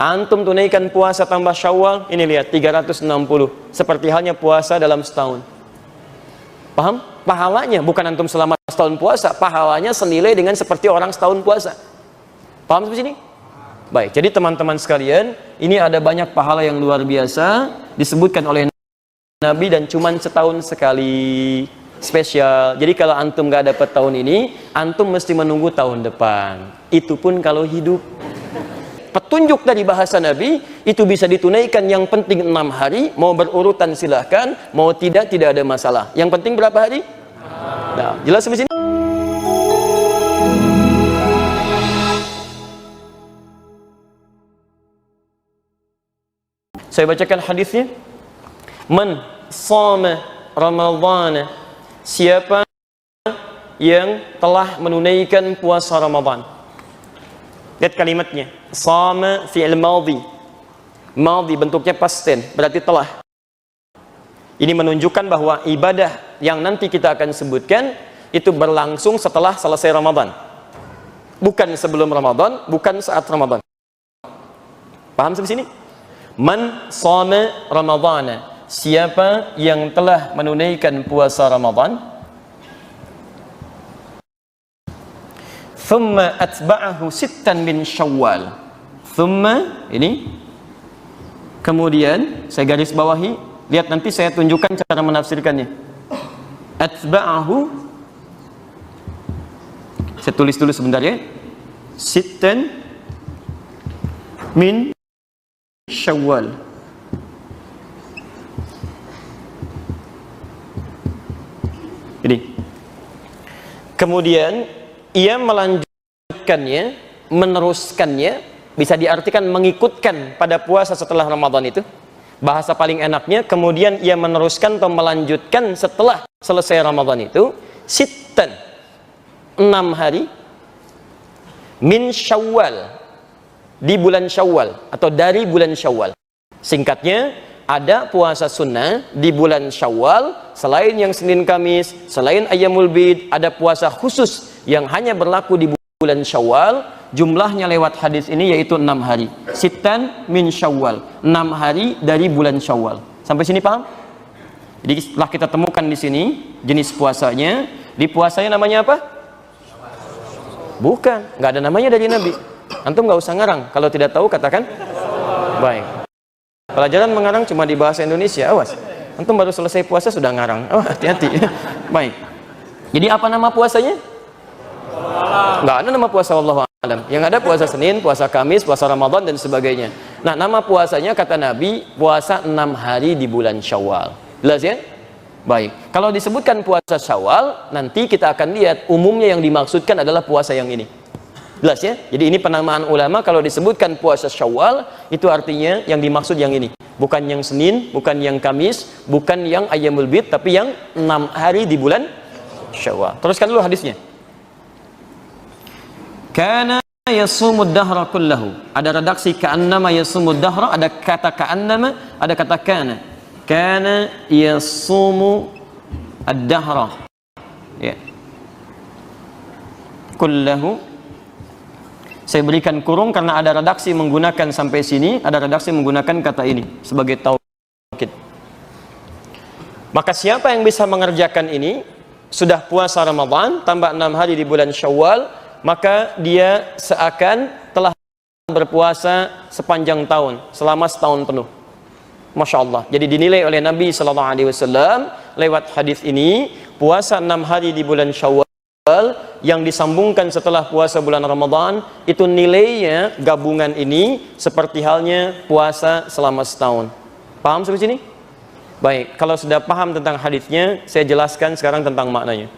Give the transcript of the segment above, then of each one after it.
Antum tunaikan puasa tambah Syawal, ini lihat 360. Seperti halnya puasa dalam setahun. Paham? Pahalanya bukan antum selama setahun puasa, pahalanya senilai dengan seperti orang setahun puasa. Paham sampai sini? Baik, jadi teman-teman sekalian, ini ada banyak pahala yang luar biasa disebutkan oleh Nabi dan cuman setahun sekali. Spesial. Jadi kalau antum gak dapat tahun ini, antum mesti menunggu tahun depan. Itu pun kalau hidup. Petunjuk dari bahasa Nabi itu bisa ditunaikan, yang penting 6 hari, mau berurutan silahkan, mau tidak ada masalah. Yang penting berapa hari? Nah, jelas sampai sini? Saya bacakan hadisnya. Man shama Ramadhana, siapa yang telah menunaikan puasa Ramadan. Lihat kalimatnya, shama fi'il madhi. Madhi bentuknya past tense, berarti telah. Ini menunjukkan bahwa ibadah yang nanti kita akan sebutkan itu berlangsung setelah selesai Ramadan, bukan sebelum Ramadan, bukan saat Ramadan. Paham sampai sini? Man shama Ramadhana, siapa yang telah menunaikan puasa Ramadan, thumma atba'ahu sittan min Syawal. Thumma ini, kemudian saya garis bawahi, lihat nanti saya tunjukkan cara menafsirkannya. Atba'ahu, saya tulis dulu sebentar ya. Sittan min Syawal. Ini. Kemudian ia melanjutkannya, meneruskannya, bisa diartikan mengikutkan pada puasa setelah Ramadan itu. Bahasa paling enaknya, kemudian ia meneruskan atau melanjutkan setelah selesai Ramadan itu, sittan, 6 hari, min Syawal, di bulan Syawal atau dari bulan Syawal. Singkatnya, ada puasa sunnah di bulan Syawal, selain yang Senin Kamis, selain Ayyamul Bid, ada puasa khusus yang hanya berlaku di bulan Syawal. Jumlahnya lewat hadis ini yaitu 6 hari. Sittan min Syawal, 6 hari dari bulan Syawal. Sampai sini paham? Jadi setelah kita temukan di sini jenis puasanya, di puasanya namanya apa? Bukan, nggak ada namanya dari Nabi. Antum nggak usah ngarang, kalau tidak tahu katakan. Baik. Pelajaran mengarang cuma di bahasa Indonesia, awas. Antum baru selesai puasa sudah ngarang. Oh, hati-hati. Baik. Jadi apa nama puasanya? Nggak ada nama puasa, wallahu a'lam. Yang ada puasa Senin, puasa Kamis, puasa Ramadan dan sebagainya. Nah, nama puasanya kata Nabi, puasa 6 hari di bulan Syawal. Jelas ya? Baik. Kalau disebutkan puasa Syawal, nanti kita akan lihat umumnya yang dimaksudkan adalah puasa yang ini. Jelas ya? Jadi ini penamaan ulama, kalau disebutkan puasa Syawal, itu artinya yang dimaksud yang ini. Bukan yang Senin, bukan yang Kamis, bukan yang Ayyamul Bid, tapi yang 6 hari di bulan Syawal. Teruskan dulu hadisnya. Kana yasumud dahra kullahu. Ada redaksi ka'annama yasumud dahra, ada kata ka'annama, ada kata kana. Kana yasumu ad-dahra. Ya. Kullahu. Saya berikan kurung karena ada redaksi menggunakan sampai sini, ada redaksi menggunakan kata ini sebagai taukid. Maka siapa yang bisa mengerjakan ini, sudah puasa Ramadan tambah 6 hari di bulan Syawal, maka dia seakan telah berpuasa sepanjang tahun, selama setahun penuh. Masya Allah. Jadi dinilai oleh Nabi SAW lewat hadis ini, puasa 6 hari di bulan Syawal yang disambungkan setelah puasa bulan Ramadan, itu nilainya gabungan ini seperti halnya puasa selama setahun. Paham sampai sini? Baik, kalau sudah paham tentang hadisnya, saya jelaskan sekarang tentang maknanya.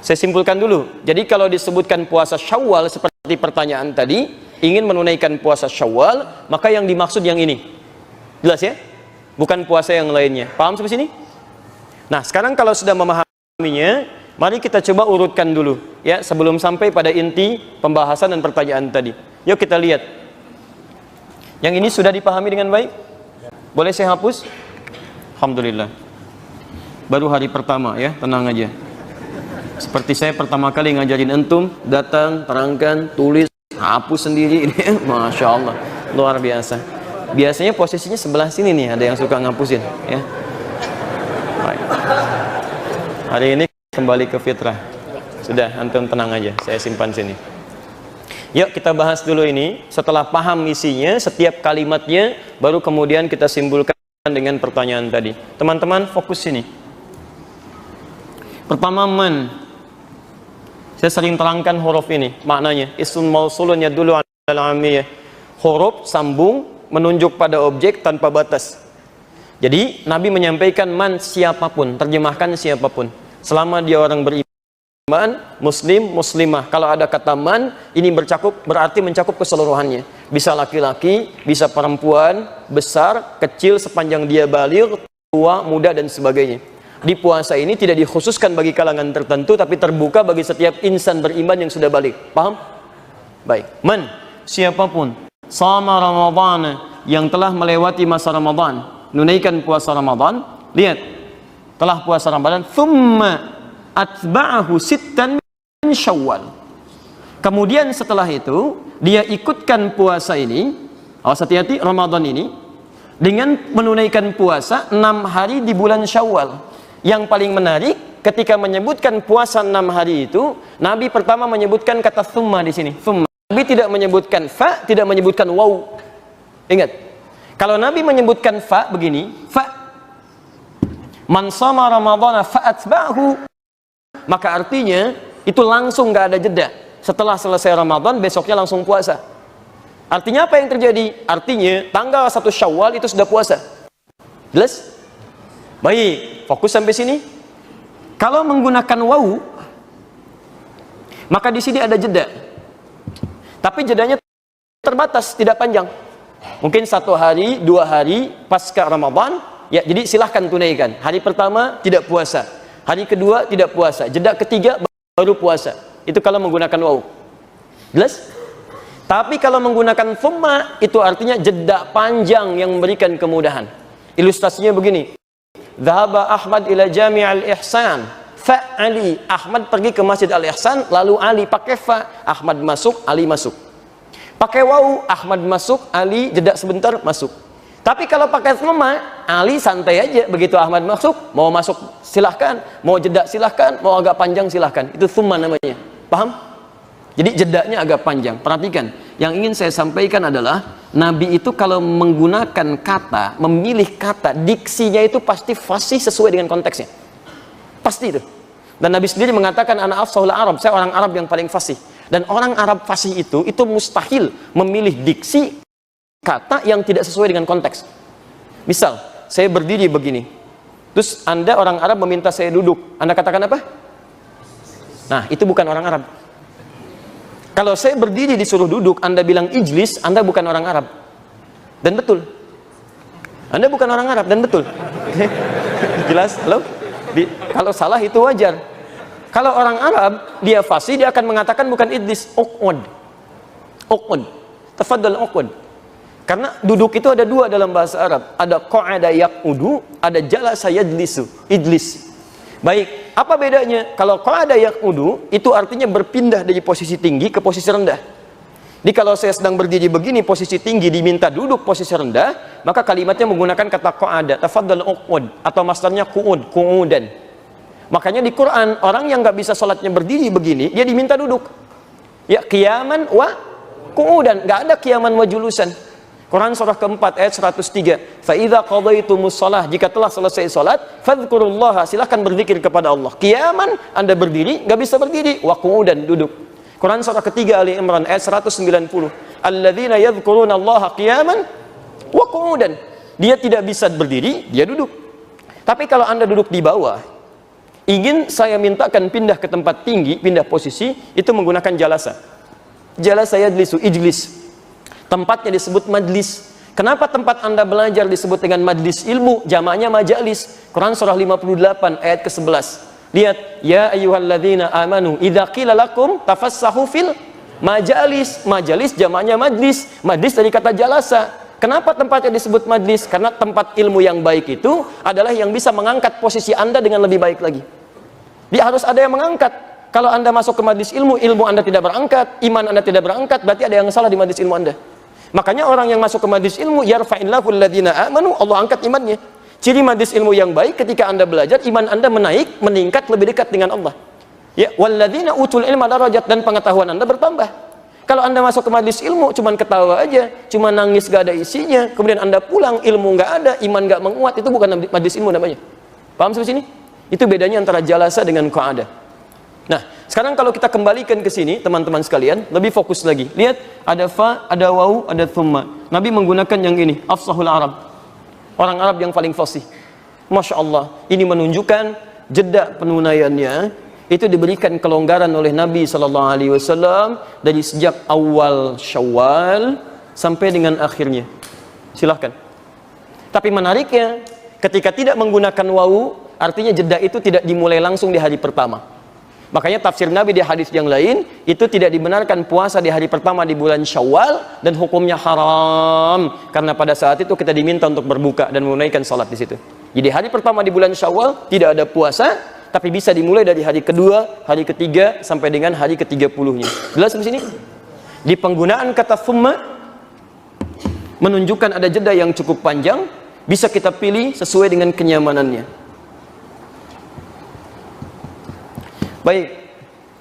Saya simpulkan dulu. Jadi kalau disebutkan puasa Syawal seperti pertanyaan tadi, ingin menunaikan puasa Syawal, maka yang dimaksud yang ini. Jelas ya? Bukan puasa yang lainnya. Paham sampai sini? Nah, sekarang kalau sudah memahaminya, mari kita coba urutkan dulu ya, sebelum sampai pada inti pembahasan dan pertanyaan tadi. Yuk kita lihat. Yang ini sudah dipahami dengan baik? Boleh saya hapus? Alhamdulillah. Baru hari pertama ya, tenang aja. Seperti saya pertama kali ngajarin antum, datang, terangkan, tulis, hapus sendiri ini. Masya Allah, luar biasa. Biasanya posisinya sebelah sini nih, ada yang suka ngapusin ya. Baik. Hari ini kembali ke fitrah. Sudah, antum tenang aja, saya simpan sini. Yuk kita bahas dulu ini. Setelah paham isinya, setiap kalimatnya, baru kemudian kita simpulkan dengan pertanyaan tadi. Teman-teman fokus sini. Pertama, man. Saya sering terangkan huruf ini, maknanya ismun mausulun yadullu ala amiyah. Huruf sambung menunjuk pada objek tanpa batas. Jadi Nabi menyampaikan man, siapapun, terjemahkan siapapun. Selama dia orang beriman, muslim, muslimah. Kalau ada kata man, ini berarti mencakup keseluruhannya. Bisa laki-laki, bisa perempuan, besar, kecil, sepanjang dia baligh, tua, muda, dan sebagainya. Di puasa ini tidak dikhususkan bagi kalangan tertentu, tapi terbuka bagi setiap insan beriman yang sudah baligh. Paham? Baik. Man, siapapun sama Ramadan, yang telah melewati masa Ramadan, menunaikan puasa Ramadan. Lihat, telah puasa Ramadan, thumma atba'ahu sittan min Syawal. Kemudian setelah itu dia ikutkan puasa ini, awas hati-hati, Ramadan ini, dengan menunaikan puasa 6 hari di bulan Syawal. Yang paling menarik, ketika menyebutkan puasa 6 hari itu, Nabi pertama menyebutkan kata thumma di sini. Thumma. Nabi tidak menyebutkan fa, tidak menyebutkan waw. Ingat, kalau Nabi menyebutkan fa begini, fa, man shama Ramadhana fa atba'ahu, maka artinya itu langsung gak ada jeda. Setelah selesai Ramadan, besoknya langsung puasa. Artinya apa yang terjadi? Artinya tanggal 1 Syawal itu sudah puasa. Jelas? Baik, fokus sampai sini. Kalau menggunakan wawu, maka di sini ada jeda. Tapi jedanya terbatas, tidak panjang. Mungkin 1 hari, 2 hari pasca Ramadan, ya, jadi silahkan tunaikan. Hari pertama tidak puasa, hari kedua tidak puasa, jeda ketiga baru puasa. Itu kalau menggunakan wawu. Jelas? Tapi kalau menggunakan thumma, itu artinya jeda panjang yang memberikan kemudahan. Ilustrasinya begini. Dhahaba Ahmad ila Jami' al-Ihsan fa Ali. Ahmad pergi ke Masjid Al-Ihsan, lalu Ali pakai fa. Ahmad masuk, Ali masuk. Pakai wawu, Ahmad masuk, Ali jeda sebentar masuk. Tapi kalau pakai thumma, Ali santai aja. Begitu Ahmad masuk, mau masuk silahkan, mau jeda silahkan, mau agak panjang silahkan. Itu thumma namanya. Paham? Jadi jedanya agak panjang. Perhatikan, yang ingin saya sampaikan adalah Nabi itu kalau menggunakan kata, memilih kata, diksinya itu pasti fasih sesuai dengan konteksnya. Pasti itu. Dan Nabi sendiri mengatakan, ana afsahul Arab, saya orang Arab yang paling fasih. Dan orang Arab fasih itu mustahil memilih diksi kata yang tidak sesuai dengan konteks. Misal, saya berdiri begini, terus Anda orang Arab meminta saya duduk, Anda katakan apa? Nah, itu bukan orang Arab. Kalau saya berdiri disuruh duduk, Anda bilang ijlis, Anda bukan orang Arab. Dan betul. Anda bukan orang Arab, dan betul. Jelas? Halo? Kalau salah itu wajar. Kalau orang Arab, dia fasih, dia akan mengatakan bukan ijlis, uqud. Uqud. Tafaddal uqud. Karena duduk itu ada 2 dalam bahasa Arab. Ada qa'ada yaq'udu, ada jalasa yajlisu, ijlis. Baik, apa bedanya? Kalau qa'ada yaq'udu, itu artinya berpindah dari posisi tinggi ke posisi rendah. Jadi kalau saya sedang berdiri begini, posisi tinggi, diminta duduk posisi rendah, maka kalimatnya menggunakan kata qa'ada, tafaddal uqud, atau masdarnya qu'ud, qu'udan. Makanya di Quran, orang yang nggak bisa sholatnya berdiri begini, dia diminta duduk. Ya, qiyaman wa qu'udan, nggak ada qiyaman wa julusan. Quran surah keempat ayat 103. Fa idza qadaytumus shalah, jika telah selesai salat, fadhkurullaha, silakan berzikir kepada Allah. Qiyaman, Anda berdiri, enggak bisa berdiri, wa qu'udan, duduk. Quran surah ketiga Ali Imran ayat 190. Alladzina yadhkurunallaha qiyaman wa qu'udan. Dia tidak bisa berdiri, dia duduk. Tapi kalau Anda duduk di bawah, ingin saya mintakan pindah ke tempat tinggi, pindah posisi, itu menggunakan jalasa. Jalasa yajlisu, ijlis. Tempatnya disebut majlis. Kenapa tempat Anda belajar disebut dengan majlis ilmu? Jamaknya majalis. Quran surah 58 ayat ke-11. Lihat, ya ayyuhalladzina amanu idza qila lakum tafassahu fil majalis. Majalis jamaknya majlis. Majlis dari kata jalasa. Kenapa tempatnya disebut majlis? Karena tempat ilmu yang baik itu adalah yang bisa mengangkat posisi Anda dengan lebih baik lagi. Dia harus ada yang mengangkat. Kalau Anda masuk ke majelis ilmu, ilmu Anda tidak berangkat, iman Anda tidak berangkat, berarti ada yang salah di majelis ilmu Anda. Makanya orang yang masuk ke majelis ilmu, yarfa'illahu alladhina amanu, Allah angkat imannya. Ciri majelis ilmu yang baik, ketika Anda belajar, iman Anda menaik, meningkat, lebih dekat dengan Allah. Ya, walladzina utul ilma darajat, dan pengetahuan Anda bertambah. Kalau Anda masuk ke majelis ilmu, cuman ketawa aja, cuman nangis, gak ada isinya, kemudian Anda pulang, ilmu gak ada, iman gak menguat, itu bukan majelis ilmu namanya. Paham sampai sini? Itu bedanya antara jalasa dengan qa'adah. Nah, sekarang kalau kita kembalikan ke sini, teman-teman sekalian, lebih fokus lagi. Lihat, ada fa, ada wawu, ada thumma. Nabi menggunakan yang ini, afsahul Arab. Orang Arab yang paling fasih. Masya Allah, ini menunjukkan jeda penunaiannya itu diberikan kelonggaran oleh Nabi SAW dari sejak awal Syawal sampai dengan akhirnya. Silahkan. Tapi menariknya, ketika tidak menggunakan wawu, artinya jeda itu tidak dimulai langsung di hari pertama. Makanya tafsir Nabi di hadis yang lain, itu tidak dibenarkan puasa di hari pertama di bulan Syawal, dan hukumnya haram, karena pada saat itu kita diminta untuk berbuka dan menunaikan salat di situ. Jadi hari pertama di bulan Syawal tidak ada puasa, tapi bisa dimulai dari hari kedua, hari ketiga, sampai dengan hari ke-30-nya. Jelas di sini? Di penggunaan kata thumma menunjukkan ada jeda yang cukup panjang, bisa kita pilih sesuai dengan kenyamanannya. Baik,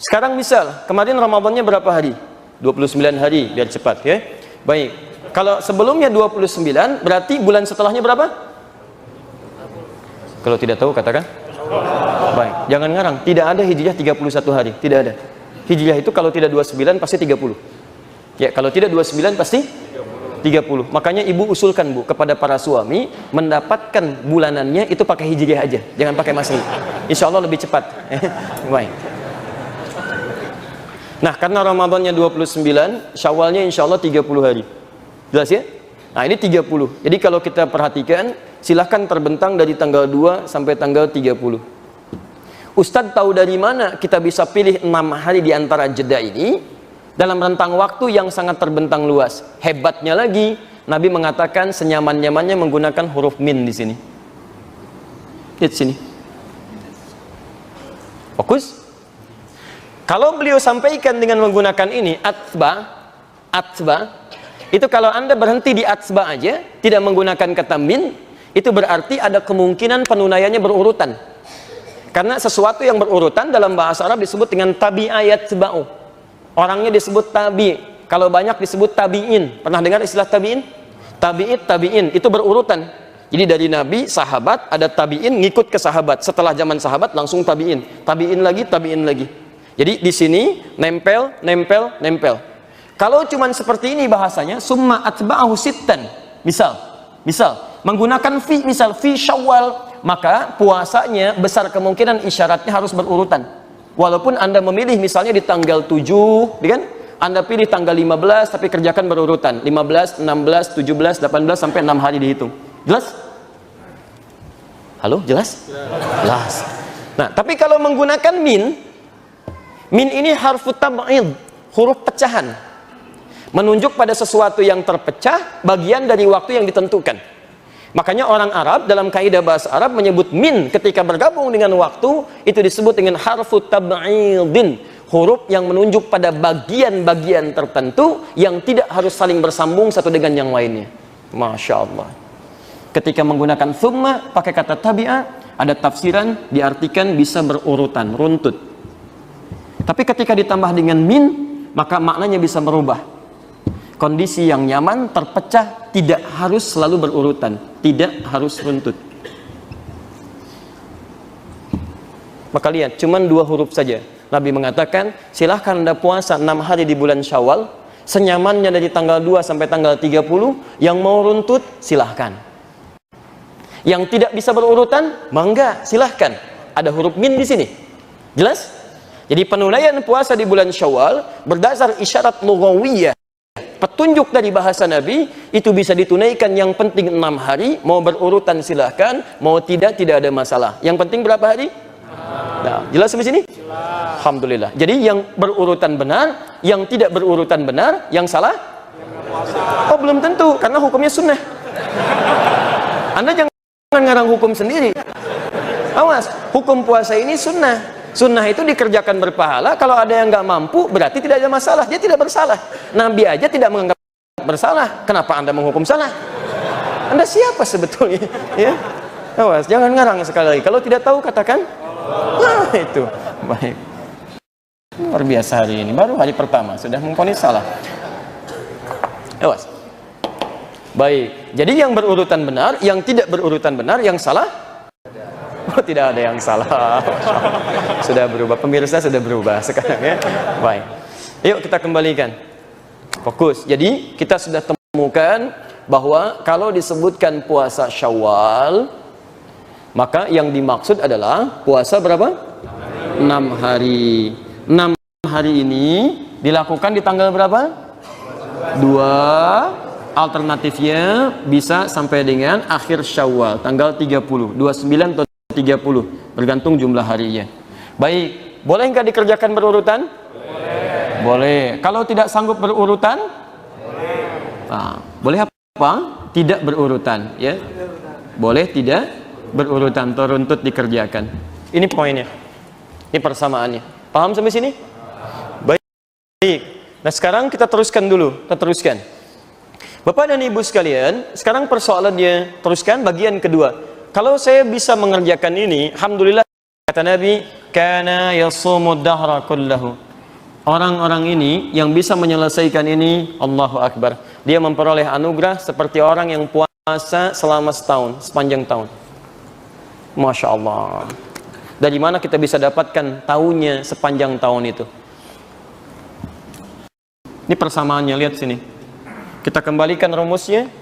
sekarang misal, kemarin Ramadannya berapa hari? 29 hari, biar cepat ya. Baik, kalau sebelumnya 29, berarti bulan setelahnya berapa? Kalau tidak tahu, katakan. Baik, jangan ngarang, tidak ada hijriah 31 hari, tidak ada. Hijriah itu kalau tidak 29, pasti 30. Ya, kalau tidak 29, pasti 30. Makanya ibu usulkan, Bu, kepada para suami, mendapatkan bulanannya itu pakai hijriah aja, jangan pakai masehi. Insya Allah lebih cepat. Baik. Nah, karena Ramadannya 29, Syawalnya insya Allah 30 hari. Jelas ya? Nah, ini 30. Jadi kalau kita perhatikan, silahkan terbentang dari tanggal 2 sampai tanggal 30. Ustadz tahu dari mana kita bisa pilih 6 hari di antara jeda ini dalam rentang waktu yang sangat terbentang luas. Hebatnya lagi, Nabi mengatakan senyaman-nyamannya menggunakan huruf min di sini. Lihat sini. Fokus. Kalau beliau sampaikan dengan menggunakan ini, atba, itu kalau Anda berhenti di atba aja, tidak menggunakan kata min, itu berarti ada kemungkinan penunaiannya berurutan. Karena sesuatu yang berurutan dalam bahasa Arab disebut dengan tabi'ayat seba'u. Orangnya disebut tabi, kalau banyak disebut tabi'in. Pernah dengar istilah tabi'in? Tabi'in, itu berurutan. Jadi dari Nabi, sahabat, ada tabi'in ngikut ke sahabat. Setelah zaman sahabat langsung tabi'in. Tabi'in lagi. Jadi di sini nempel. Kalau cuman seperti ini bahasanya, summa atba'ahu sittan. Misal menggunakan fi, misal fi Syawal, maka puasanya besar kemungkinan isyaratnya harus berurutan. Walaupun Anda memilih misalnya di tanggal 7, kan? Anda pilih tanggal 15 tapi kerjakan berurutan. 15, 16, 17, 18 sampai 6 hari dihitung. Jelas? Halo, jelas? Jelas. Nah, tapi kalau menggunakan min ini harfu tab'id, huruf pecahan. Menunjuk pada sesuatu yang terpecah, bagian dari waktu yang ditentukan. Makanya orang Arab dalam kaidah bahasa Arab menyebut min ketika bergabung dengan waktu, itu disebut dengan harfu tab'idin, huruf yang menunjuk pada bagian-bagian tertentu yang tidak harus saling bersambung satu dengan yang lainnya. Masya Allah. Ketika menggunakan thumma pakai kata tabi'ah, ada tafsiran diartikan bisa berurutan, runtut. Tapi ketika ditambah dengan min, maka maknanya bisa berubah. Kondisi yang nyaman, terpecah, tidak harus selalu berurutan, tidak harus runtut. Maka lihat, cuman 2 huruf saja. Nabi mengatakan, silahkan Anda puasa 6 hari di bulan Syawal, senyamannya dari tanggal 2 sampai tanggal 30, yang mau runtut, silahkan. Yang tidak bisa berurutan, mangga, silahkan. Ada huruf min di sini. Jelas? Jadi penunaian puasa di bulan Syawal berdasar isyarat lughawiyah, petunjuk dari bahasa Nabi, itu bisa ditunaikan, yang penting 6 hari, mau berurutan silahkan, mau tidak ada masalah. Yang penting berapa hari? Nah, jelas sampai sini? Alhamdulillah. Jadi yang berurutan benar, yang tidak berurutan benar, yang salah? Oh, belum tentu, karena hukumnya sunnah. Anda jangan ngarang hukum sendiri. Awas, hukum puasa ini sunnah. Sunnah itu dikerjakan berpahala. Kalau ada yang nggak mampu, berarti tidak ada masalah. Dia tidak bersalah. Nabi aja tidak menganggap bersalah. Kenapa Anda menghukum salah? Anda siapa sebetulnya? Ya, awas, jangan ngarang sekali lagi. Kalau tidak tahu katakan. Nah, itu baik. Luar biasa hari ini. Baru hari pertama sudah memponis salah. Awas. Baik. Jadi yang berurutan benar, yang tidak berurutan benar, yang salah. Oh, tidak ada yang salah. Sudah berubah, pemirsa sudah berubah sekarang ya. Baik. Yuk kita kembalikan. Fokus. Jadi kita sudah temukan bahwa kalau disebutkan puasa Syawal, maka yang dimaksud adalah puasa berapa? 6 hari. 6 hari ini dilakukan di tanggal berapa? 2. Alternatifnya bisa sampai dengan akhir Syawal, tanggal 30, 29 atau 30, bergantung jumlah harinya. Baik, boleh nggak dikerjakan berurutan? Boleh. Kalau tidak sanggup berurutan? Boleh apa? Tidak berurutan, ya. Boleh tidak berurutan, teruntut dikerjakan. Ini poinnya. Ini persamaannya. Paham sampai sini? Baik. Nah, sekarang kita teruskan dulu. Kita teruskan. Bapak dan Ibu sekalian, sekarang persoalannya teruskan bagian kedua. Kalau saya bisa mengerjakan ini, alhamdulillah, kata Nabi, kana yasumud dahra kullahu. Orang-orang ini yang bisa menyelesaikan ini, Allahu Akbar. Dia memperoleh anugerah seperti orang yang puasa selama setahun, sepanjang tahun. Masya Allah. Dari mana kita bisa dapatkan tahunnya sepanjang tahun itu? Ini persamaannya, lihat sini. Kita kembalikan rumusnya.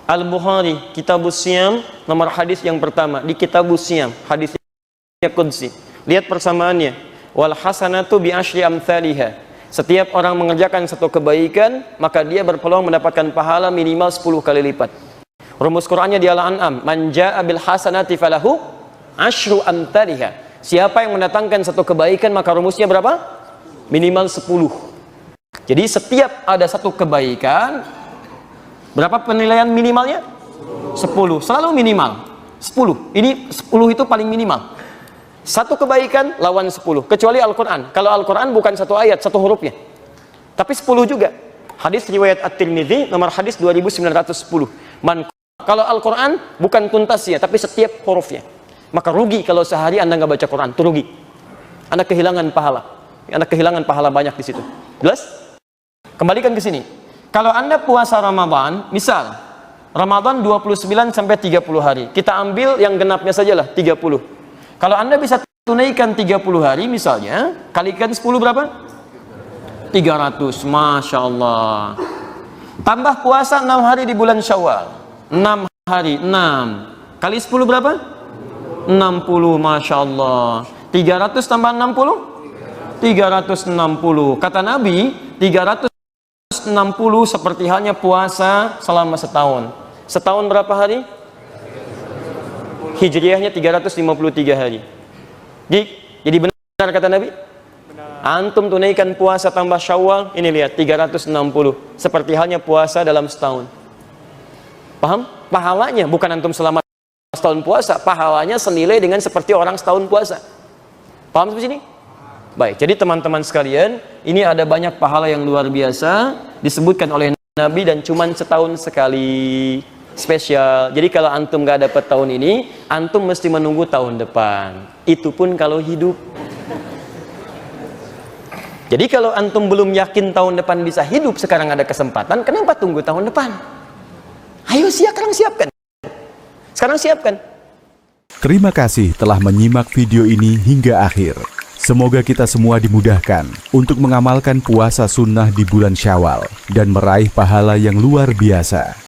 Al-Bukhari, Kitabus Siyam, nomor hadis yang pertama di Kitabus Siyam, hadisnya qudsi. Lihat persamaannya. Wal hasanatu bi asyri amsalihha. Setiap orang mengerjakan satu kebaikan, maka dia berpeluang mendapatkan pahala minimal 10 kali lipat. Rumus Qur'annya di Al-An'am, man jaa'a bil hasanati falahu asyru amsalihha. Siapa yang mendatangkan satu kebaikan, maka rumusnya berapa? Minimal 10. Jadi setiap ada satu kebaikan, berapa penilaian minimalnya? 10. Selalu minimal 10. Ini 10 itu paling minimal. Satu kebaikan lawan 10. Kecuali Al-Quran. Kalau Al-Quran bukan satu ayat, satu hurufnya, tapi 10 juga. Hadis riwayat At-Tirmidzi nomor hadis 2910. Kalau Al-Quran bukan tuntasnya, tapi setiap hurufnya. Maka rugi kalau sehari Anda nggak baca Quran. Itu rugi. Anda kehilangan pahala. Anda kehilangan pahala banyak di situ. Jelas? Kembalikan ke sini. Kalau Anda puasa Ramadan, misal Ramadan 29 sampai 30 hari. Kita ambil yang genapnya sajalah 30. Kalau Anda bisa tunaikan 30 hari misalnya, kalikan 10 berapa? 300. Masya Allah. Tambah puasa 6 hari di bulan Syawal. 6 hari, 6 kali 10 berapa? 60. Masya Allah. 300 tambah 60? 360. Kata Nabi, 360 seperti halnya puasa selama setahun. Setahun berapa hari? Hijriahnya 353 hari. Jadi benar kata Nabi? Antum tunaikan puasa tambah Syawal, ini lihat 360. Seperti halnya puasa dalam setahun. Paham? Pahalanya bukan antum selama setahun puasa, pahalanya senilai dengan seperti orang setahun puasa. Paham sampai sini? Baik, jadi teman-teman sekalian, ini ada banyak pahala yang luar biasa disebutkan oleh Nabi dan cuman setahun sekali, spesial. Jadi kalau antum gak dapat tahun ini, antum mesti menunggu tahun depan. Itu pun kalau hidup. Jadi kalau antum belum yakin tahun depan bisa hidup, sekarang ada kesempatan, kenapa tunggu tahun depan? Ayo sekarang siapkan. Sekarang siapkan. Terima kasih telah menyimak video ini hingga akhir. Semoga kita semua dimudahkan untuk mengamalkan puasa sunnah di bulan Syawal dan meraih pahala yang luar biasa.